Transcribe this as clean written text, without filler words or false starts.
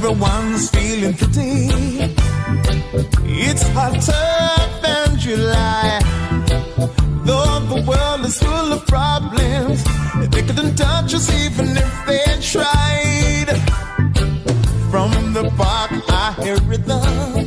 everyone's feeling pretty. It's hotter than July. Though the world is full of problems, they couldn't touch us even if they tried. From the park I hear rhythm,